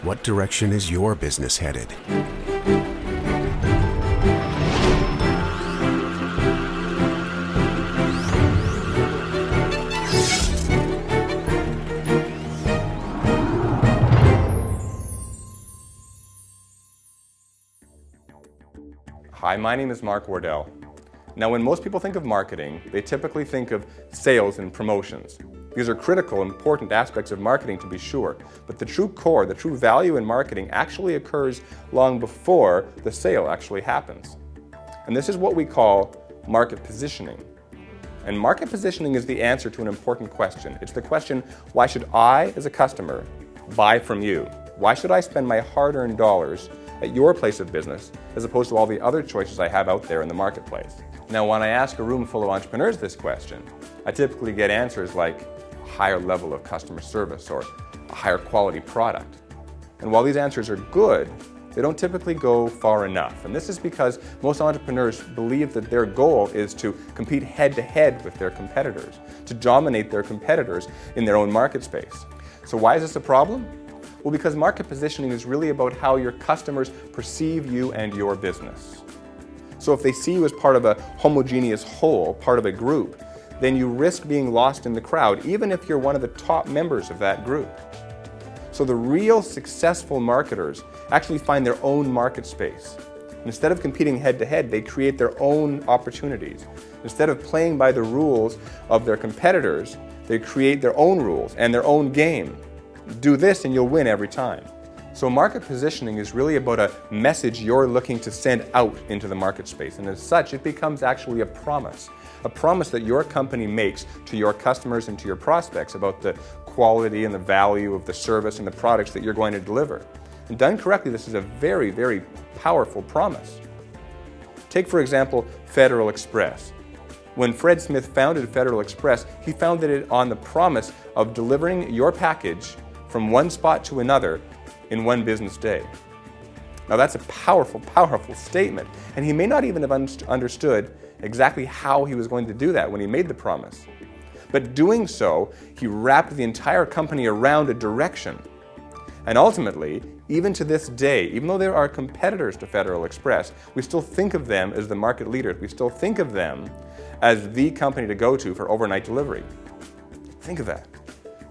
What direction is your business headed? Hi, my name is Mark Wardell. Now, when most people think of marketing, they typically think of sales and promotions. These are critical, important aspects of marketing to be sure, but the true core, the true value in marketing actually occurs long before the sale actually happens. And this is what we call market positioning. And market positioning is the answer to an important question. It's the question, why should I, as a customer, buy from you? Why should I spend my hard-earned dollars at your place of business as opposed to all the other choices I have out there in the marketplace? Now, when I ask a room full of entrepreneurs this question, I typically get answers like a higher level of customer service or a higher quality product. And while these answers are good, they don't typically go far enough. And this is because most entrepreneurs believe that their goal is to compete head-to-head with their competitors, to dominate their competitors in their own market space. So why is this a problem? Well, because market positioning is really about how your customers perceive you and your business. So if they see you as part of a homogeneous whole, part of a group, then you risk being lost in the crowd, even if you're one of the top members of that group. So the real successful marketers actually find their own market space. Instead of competing head-to-head, they create their own opportunities. Instead of playing by the rules of their competitors, they create their own rules and their own game. Do this and you'll win every time. So market positioning is really about a message you're looking to send out into the market space. And as such, it becomes actually a promise that your company makes to your customers and to your prospects about the quality and the value of the service and the products that you're going to deliver. And done correctly, this is a very, very powerful promise. Take, for example, Federal Express. When Fred Smith founded Federal Express, he founded it on the promise of delivering your package from one spot to another in one business day. Now that's a powerful, powerful statement, and he may not even have understood exactly how he was going to do that when he made the promise. But doing so, he wrapped the entire company around a direction. And ultimately, even to this day, even though there are competitors to Federal Express, we still think of them as the market leaders. We still think of them as the company to go to for overnight delivery. Think of that.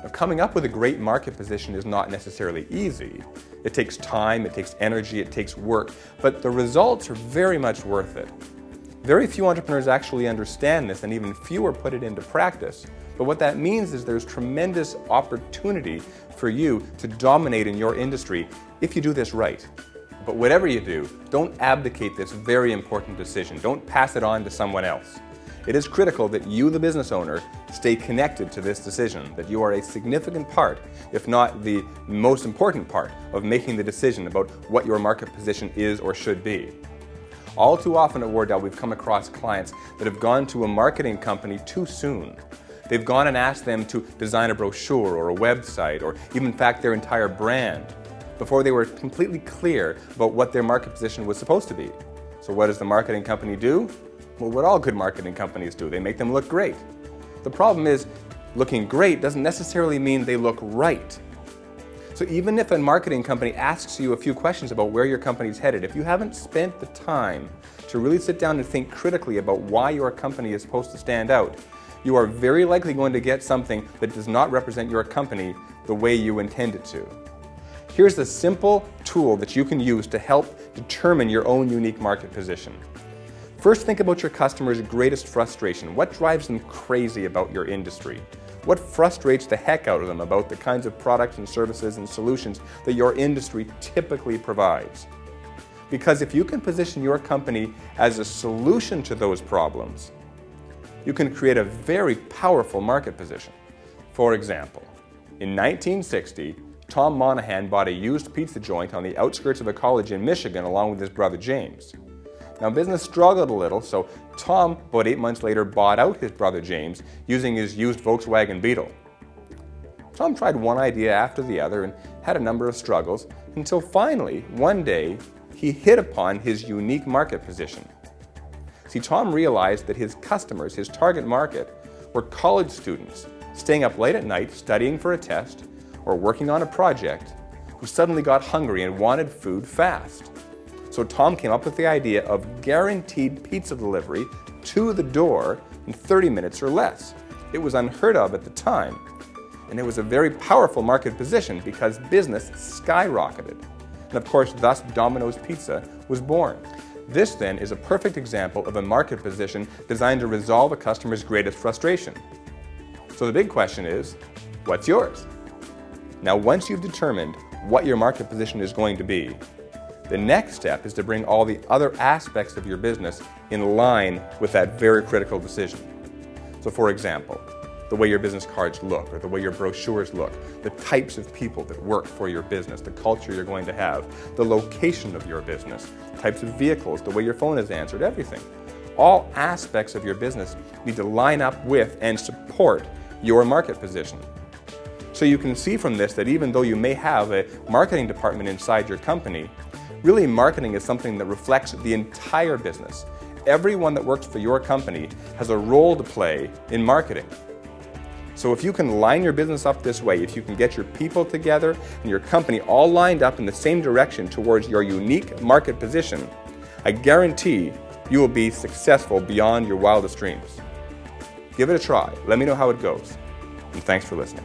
Now, coming up with a great market position is not necessarily easy. It takes time, it takes energy, it takes work, but the results are very much worth it. Very few entrepreneurs actually understand this, and even fewer put it into practice. But what that means is there's tremendous opportunity for you to dominate in your industry if you do this right. But whatever you do, don't abdicate this very important decision. Don't pass it on to someone else. It is critical that you, the business owner, stay connected to this decision, that you are a significant part, if not the most important part, of making the decision about what your market position is or should be. All too often at Wardell, we've come across clients that have gone to a marketing company too soon. They've gone and asked them to design a brochure or a website or even, in fact, their entire brand before they were completely clear about what their market position was supposed to be. So what does the marketing company do? Well, what all good marketing companies do, they make them look great. The problem is, looking great doesn't necessarily mean they look right. So even if a marketing company asks you a few questions about where your company's headed, if you haven't spent the time to really sit down and think critically about why your company is supposed to stand out, you are very likely going to get something that does not represent your company the way you intend it to. Here's the simple tool that you can use to help determine your own unique market position. First, think about your customer's greatest frustration. What drives them crazy about your industry? What frustrates the heck out of them about the kinds of products and services and solutions that your industry typically provides? Because if you can position your company as a solution to those problems, you can create a very powerful market position. For example, in 1960, Tom Monahan bought a used pizza joint on the outskirts of a college in Michigan along with his brother James. Now, business struggled a little, so Tom, about 8 months later, bought out his brother James using his used Volkswagen Beetle. Tom tried one idea after the other and had a number of struggles until finally, one day, he hit upon his unique market position. See, Tom realized that his customers, his target market, were college students staying up late at night studying for a test or working on a project who suddenly got hungry and wanted food fast. So Tom came up with the idea of guaranteed pizza delivery to the door in 30 minutes or less. It was unheard of at the time, and it was a very powerful market position because business skyrocketed. And of course, thus Domino's Pizza was born. This then is a perfect example of a market position designed to resolve a customer's greatest frustration. So the big question is, what's yours? Now, once you've determined what your market position is going to be, the next step is to bring all the other aspects of your business in line with that very critical decision. So for example, the way your business cards look, or the way your brochures look, the types of people that work for your business, the culture you're going to have, the location of your business, types of vehicles, the way your phone is answered, everything. All aspects of your business need to line up with and support your market position. So you can see from this that even though you may have a marketing department inside your company, really marketing is something that reflects the entire business. Everyone that works for your company has a role to play in marketing. So if you can line your business up this way, if you can get your people together and your company all lined up in the same direction towards your unique market position, I guarantee you will be successful beyond your wildest dreams. Give it a try. Let me know how it goes. And thanks for listening.